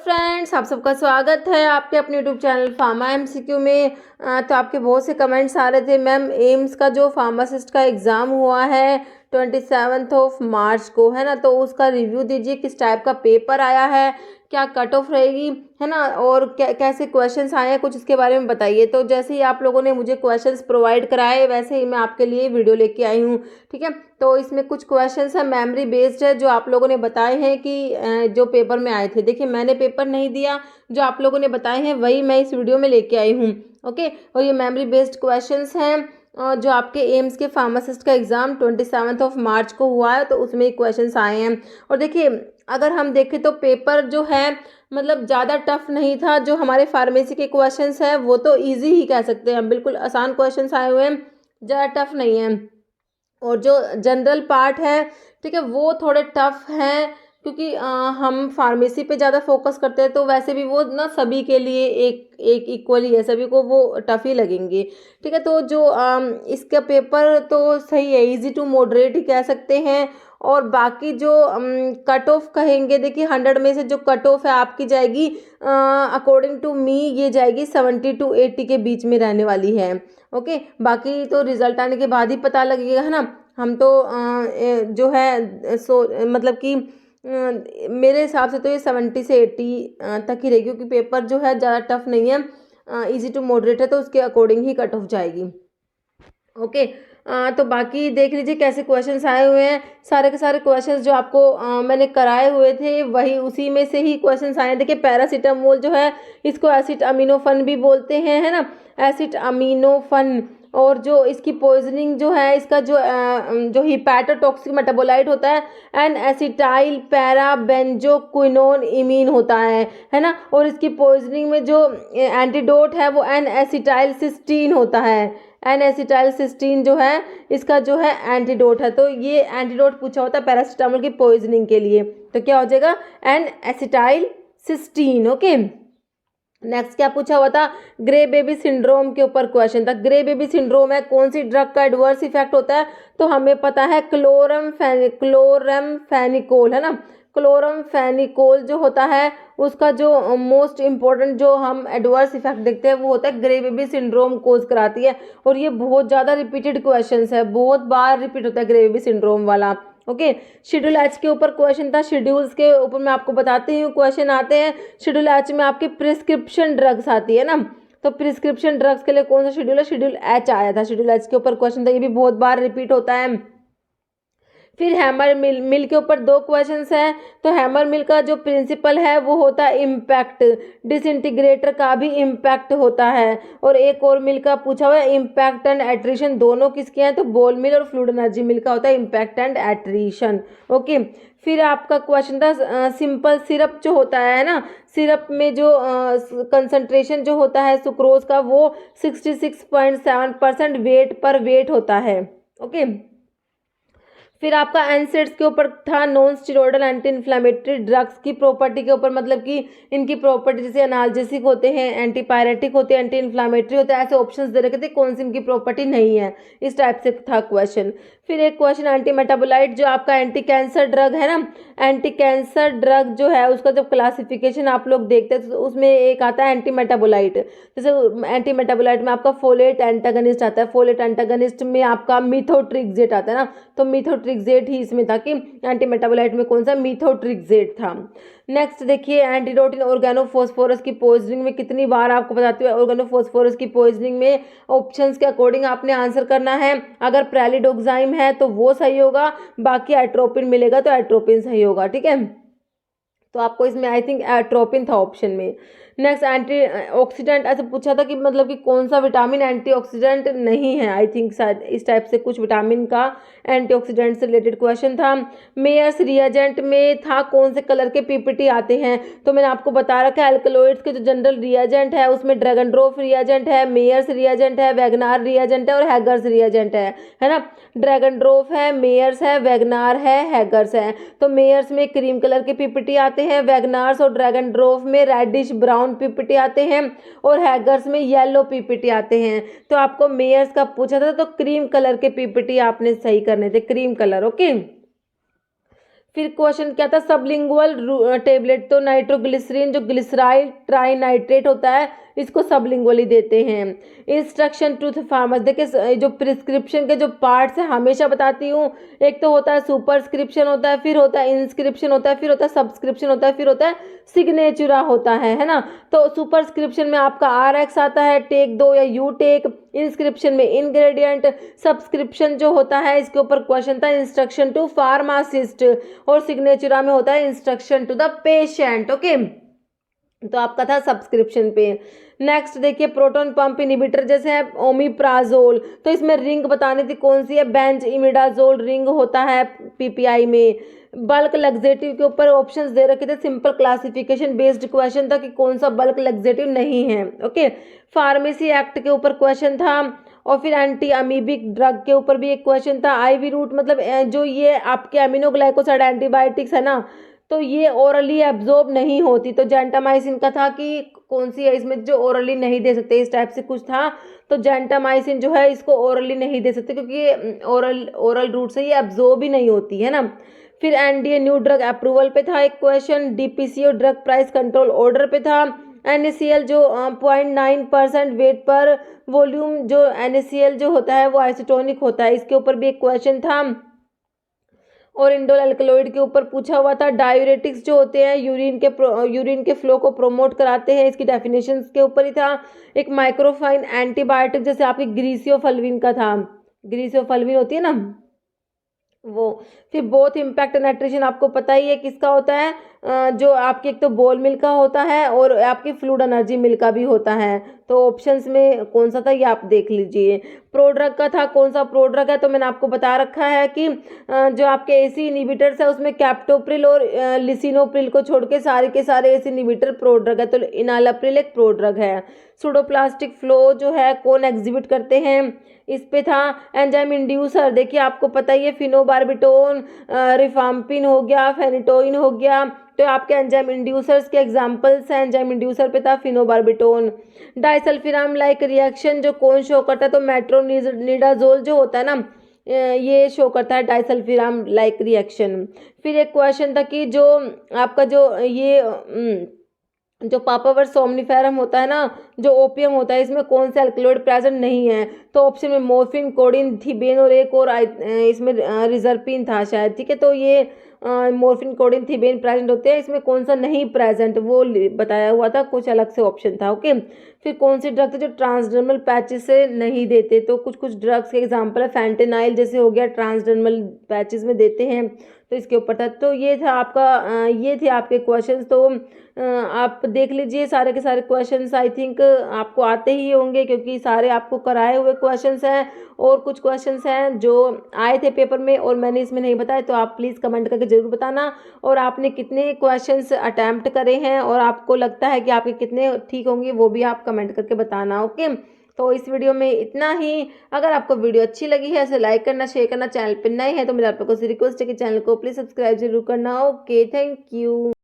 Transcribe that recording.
Friends, आप सबका स्वागत है आपके अपने यूट्यूब चैनल फार्मा एमसीक्यू में। तो आपके बहुत से कमेंट्स आ रहे थे मैम, एम्स का जो फार्मासिस्ट का एग्ज़ाम हुआ है 27 मार्च को, है ना, तो उसका रिव्यू दीजिए। किस टाइप का पेपर आया है, क्या कट ऑफ रहेगी, है ना, और कैसे क्वेश्चंस आए हैं, कुछ इसके बारे में बताइए। तो जैसे ही आप लोगों ने मुझे क्वेश्चंस प्रोवाइड कराए वैसे ही मैं आपके लिए वीडियो लेके आई हूँ। ठीक है, तो इसमें कुछ क्वेश्चंस है मेमोरी बेस्ड है जो आप लोगों ने बताए हैं कि जो पेपर में आए थे। देखिए, मैंने पेपर नहीं दिया, जो आप लोगों ने बताए हैं वही मैं इस वीडियो में लेके आई हूँ। ओके, और ये मेमोरी बेस्ड क्वेश्चंस हैं जो आपके एम्स के फार्मासिस्ट का एग्ज़ाम 27 मार्च को हुआ है, तो उसमें क्वेश्चंस आए हैं। और देखिए, अगर हम देखें तो पेपर जो है मतलब ज़्यादा टफ नहीं था। जो हमारे फार्मेसी के क्वेश्चंस हैं वो तो इजी ही कह सकते हैं, बिल्कुल आसान क्वेश्चंस आए हुए हैं, ज़्यादा टफ नहीं है। और जो जनरल पार्ट है, ठीक है, वो थोड़े टफ हैं क्योंकि हम फार्मेसी पे ज़्यादा फोकस करते हैं, तो वैसे भी वो ना सभी के लिए एक एक इक्वली है, सभी को वो टफ ही लगेंगे। ठीक है, तो जो इसका पेपर तो सही है, इजी टू मॉडरेट ही कह सकते हैं। और बाकी जो कट ऑफ कहेंगे, देखिए 100 में से जो कट ऑफ है आपकी जाएगी, अकॉर्डिंग टू मी ये जाएगी 70 to 80 के बीच में रहने वाली है। ओके, बाकी तो रिजल्ट आने के बाद ही पता लगेगा, है ना। हम तो जो है मतलब कि मेरे हिसाब से तो ये 70 से 80 तक ही रहेगी, क्योंकि पेपर जो है ज़्यादा टफ नहीं है, इजी टू मॉडरेट है, तो उसके अकॉर्डिंग ही कट ऑफ जाएगी। ओके, तो बाकी देख लीजिए कैसे क्वेश्चंस आए हुए हैं। सारे के सारे क्वेश्चंस जो आपको मैंने कराए हुए थे वही उसी में से ही क्वेश्चंस आए हैं। देखिए, पैरासीटामोल जो है इसको एसिड अमीनोफन भी बोलते हैं, है ना, एसिड अमीनोफन। और जो इसकी पॉइजनिंग जो है, इसका जो हिपैटोटॉक्सिक मेटाबोलाइट होता है N acetyl para benzoquinone imine होता है ना। और इसकी पॉइजनिंग में जो एंटीडोट है वो एन एसिटाइल सिस्टीन होता है। एन एसिटाइल सिस्टीन जो है इसका जो है एंटीडोट है। तो ये एंटीडोट पूछा होता है पैरासीटामोल की पॉइजनिंग के लिए, तो क्या हो जाएगा, N acetyl cysteine. Okay, next क्या पूछा हुआ था, ग्रे बेबी सिंड्रोम के ऊपर क्वेश्चन था। ग्रे बेबी सिंड्रोम है, कौन सी ड्रग का एडवर्स इफेक्ट होता है, तो हमें पता है क्लोरमफेनिकोल, है ना। क्लोरमफेनिकोल जो होता है उसका जो मोस्ट इम्पोर्टेंट जो हम एडवर्स इफेक्ट देखते हैं वो होता है ग्रे बेबी सिंड्रोम कोज कराती है। और ये बहुत ज़्यादा रिपीटेड क्वेश्चन है, बहुत बार रिपीट होता है ग्रे बेबी सिंड्रोम वाला। ओके, शेड्यूल एच के ऊपर क्वेश्चन था। शेड्यूल्स के ऊपर मैं आपको बताती हूँ क्वेश्चन आते हैं। शेड्यूल एच में आपकी प्रिस्क्रिप्शन ड्रग्स आती है ना, तो प्रिस्क्रिप्शन ड्रग्स के लिए कौन सा शेड्यूल है, शेड्यूल एच आया था। शेड्यूल एच के ऊपर क्वेश्चन था, ये भी बहुत बार रिपीट होता है। फिर हैमर मिल के ऊपर दो क्वेश्चंस हैं। तो हैमर मिल का जो प्रिंसिपल है वो होता है इम्पैक्ट, डिसइंटीग्रेटर का भी इम्पैक्ट होता है। और एक और मिल का पूछा हुआ है इम्पैक्ट एंड एट्रीशन, दोनों किसके हैं, तो बोल मिल और फ्लूइड एनर्जी मिल का होता है इम्पैक्ट एंड एट्रीशन। ओके, फिर आपका क्वेश्चन था सिंपल सिरप जो होता है ना, सिरप में जो कंसंट्रेशन जो होता है सुक्रोज का वो 66.7% वेट पर वेट होता है। ओके, फिर आपका एनसेड्स के ऊपर था non steroidal anti inflammatory drugs की प्रॉपर्टी के ऊपर, मतलब कि इनकी प्रॉपर्टी जैसे एनाल्जेसिक होते हैं, एंटीपायरेटिक होते हैं, एंटी इन्फ्लेमेटरी होते हैं, ऐसे ऑप्शंस दे रखे थे कौन सी इनकी प्रॉपर्टी नहीं है, इस टाइप से था क्वेश्चन। फिर एक क्वेश्चन एंटी मेटाबोलाइट जो आपका एंटी कैंसर ड्रग है ना, एंटी कैंसर ड्रग जो है उसका जब क्लासिफिकेशन आप लोग देखते हैं तो उसमें एक आता है एंटी मेटाबोलाइट। जैसे एंटी मेटाबोलाइट में आपका फोलेट एंटागनिस्ट आता है, फोलेट एंटागनिस्ट में आपका मिथोट्रिक्सेट आता है ना, तो मिथोट्रिक्सेट ही इसमें था कि एंटी मेटाबोलाइट में कौन सा, मिथोट्रिक्सेट था। नेक्स्ट देखिए, एंटीडोट इन ऑर्गेनोफॉस्फोरस की पॉइजनिंग में कितनी बार आपको बताती हूँ, ऑर्गेनोफॉस्फोरस की पॉइजनिंग में ऑप्शंस के अकॉर्डिंग आपने आंसर करना है। अगर प्रेलिडोक्साइम है तो वो सही होगा, बाकी एट्रोपिन मिलेगा तो एट्रोपिन सही होगा। ठीक है, तो आपको इसमें आई थिंक एट्रोपिन था ऑप्शन में। नेक्स्ट एंटी ऑक्सीडेंट ऐसे पूछा था कि मतलब कि कौन सा विटामिन एंटीऑक्सीडेंट नहीं है, आई थिंक शायद इस टाइप से कुछ विटामिन का एंटीऑक्सीडेंट से रिलेटेड क्वेश्चन था। मेयर्स रिएजेंट में था कौन से कलर के पीपीटी आते हैं, तो मैंने आपको बता रखा है एल्कलॉइड्स के जो जनरल रिएजेंट है उसमें ड्रैगनड्रॉफ रिएजेंट है, मेयर्स रिएजेंट है, वैगनार रिएजेंट है और हैगर्स रिएजेंट है ना। ड्रैगनड्रॉफ है, मेयर्स है, वैगनार है, हैगर्स है। तो मेयर्स में क्रीम कलर के पीपीटी आते हैं, वैगनार्स और ड्रैगनड्रॉफ में रेडिश ब्राउन पीपीटी आते हैं और हैगर्स में येलो पीपीटी आते हैं। तो आपको मेयर्स का पूछा था तो क्रीम कलर के पीपीटी आपने सही करने थे, क्रीम कलर। ओके, फिर क्वेश्चन क्या था, सबलिंगुअल टेबलेट, तो नाइट्रोग्लिसरीन जो ग्लिसराइल ट्राइनाइट्रेट होता है इसको सबलिंगुअली देते हैं। इंस्ट्रक्शन टू फार्मर्स, देखिए जो प्रिस्क्रिप्शन के जो पार्ट्स है हमेशा बताती हूँ, एक तो होता है सुपरस्क्रिप्शन होता है, फिर होता है इंस्क्रिप्शन होता है, फिर होता है सब्सक्रिप्शन होता है, फिर होता है सिग्नेचुरा होता है ना। तो सुपरस्क्रिप्शन में आपका RX आता है, टेक 2 या यू टेक, इंस्क्रिप्शन में इंग्रेडिएंट, सब्सक्रिप्शन जो होता है इसके ऊपर क्वेश्चन था इंस्ट्रक्शन टू फार्मासिस्ट, और सिग्नेचुरा में होता है instruction to the patient. Okay, तो आपका था सब्सक्रिप्शन पे। नेक्स्ट देखिए, प्रोटॉन पंप इनिबिटर जैसे है ओमिप्राजोल, तो इसमें रिंग बतानी थी कौन सी है, बेंज इमिडाजोल रिंग होता है PPI में। बल्क लग्जेटिव के ऊपर ऑप्शंस दे रखे थे, सिंपल क्लासिफिकेशन बेस्ड क्वेश्चन था कि कौन सा बल्क लग्जेटिव नहीं है। ओके, फार्मेसी एक्ट के ऊपर क्वेश्चन था, और फिर एंटी अमीबिक ड्रग के ऊपर भी एक क्वेश्चन था। IV रूट मतलब जो ये आपके अमीनोग्लाइकोसाइड एंटीबायोटिक्स है ना, तो ये ओरली एब्जॉर्ब नहीं होती, तो जेंटामाइसिन का था कि कौन सी है इसमें जो ओरली नहीं दे सकते, इस टाइप से कुछ था। तो जेंटामाइसिन जो है इसको ओरली नहीं दे सकते क्योंकि ये ओरल रूट से ये एब्जॉर्ब ही नहीं होती है ना। फिर NDA न्यू ड्रग अप्रूवल पे था एक question, DPCO drug price control order पे था। NaCl जो 0.9% वेट पर वॉल्यूम जो NaCl जो होता है वो आइसोटोनिक होता है, इसके ऊपर भी एक क्वेश्चन था। और इंडोल एल्कलॉइड के ऊपर पूछा हुआ था। डायूरेटिक्स जो होते हैं यूरिन के फ्लो को प्रोमोट कराते हैं, इसकी डेफिनेशन के ऊपर ही था। एक माइक्रोफाइन एंटीबायोटिक जैसे आपकी ग्रीसियोफल्विन का था, ग्रीसियोफल्विन होती है ना वो। फिर बोथ इम्पैक्ट न्यूट्रिशन आपको पता ही है किसका होता है, जो आपके एक तो बोल मिल्क का होता है और आपकी फ्लूड एनर्जी मिल्क का भी होता है। तो ऑप्शंस में कौन सा था ये आप देख लीजिए। प्रोड्रग का था, कौन सा प्रोड्रग है, तो मैंने आपको बता रखा है कि जो आपके AC इनिबिटर्स है उसमें कैप्टोप्रिल और लिसिनोप्रिल को छोड़ के सारे AC इनिबिटर प्रोड्रग है, तो इनालाप्रिल एक प्रोड्रग है। सुडोप्लास्टिक फ्लो जो है कौन एग्जिबिट करते हैं, इस पे था। एंजाइम इंड्यूसर, देखिए आपको पता ही है, फिनोबार्बिटोन, रिफाम्पिन हो गया, फेनिटोइन हो गया, तो आपके एंजाइम इंड्यूसर्स के एग्जांपल्स हैं। एंजाइम इंड्यूसर पे था फिनोबार्बिटोन। डाइसल्फिराम लाइक रिएक्शन जो कौन शो करता है, तो मेट्रोनिडाजोल जो होता है ना ये शो करता है डाइसल्फिराम लाइक रिएक्शन। फिर एक क्वेश्चन था कि जो आपका जो ये जो पापावर सोमनिफेरम होता है ना, जो ओपियम होता है, इसमें कौन सा एल्कलॉइड प्रेजेंट नहीं है, तो ऑप्शन में मोर्फिन, कोडिन, थीबेन और एक और इसमें रिजर्पिन था शायद, ठीक है। तो ये मोर्फिन, कोडिन, थीबेन प्रेजेंट होते हैं, इसमें कौन सा नहीं प्रेजेंट वो बताया हुआ था, कुछ अलग से ऑप्शन था। ओके, फिर कौन सी ड्रग थे जो ट्रांसडर्मल पैचेस से नहीं देते, तो कुछ कुछ ड्रग्स के एग्जाम्पल है, फैंटेनाइल जैसे हो गया ट्रांसडर्मल पैचेस में देते हैं, तो इसके ऊपर था। तो ये था आपका ये थे आपके क्वेश्चंस। तो आप देख लीजिए सारे के सारे क्वेश्चंस, आई थिंक आपको आते ही होंगे क्योंकि सारे आपको कराए हुए क्वेश्चंस हैं, और कुछ क्वेश्चंस हैं जो आए थे पेपर में और मैंने इसमें नहीं बताए, तो आप प्लीज़ कमेंट करके ज़रूर बताना। और आपने कितने क्वेश्चंस अटैम्प्ट करे हैं और आपको लगता है कि आपके कितने ठीक होंगे वो भी आप कमेंट करके बताना। ओके, तो इस वीडियो में इतना ही। अगर आपको वीडियो अच्छी लगी है इसे लाइक करना, शेयर करना, चैनल पर नए हैं तो मेरा आपको रिक्वेस्ट है कि चैनल को प्लीज़ सब्सक्राइब जरूर करना। Okay, thank you.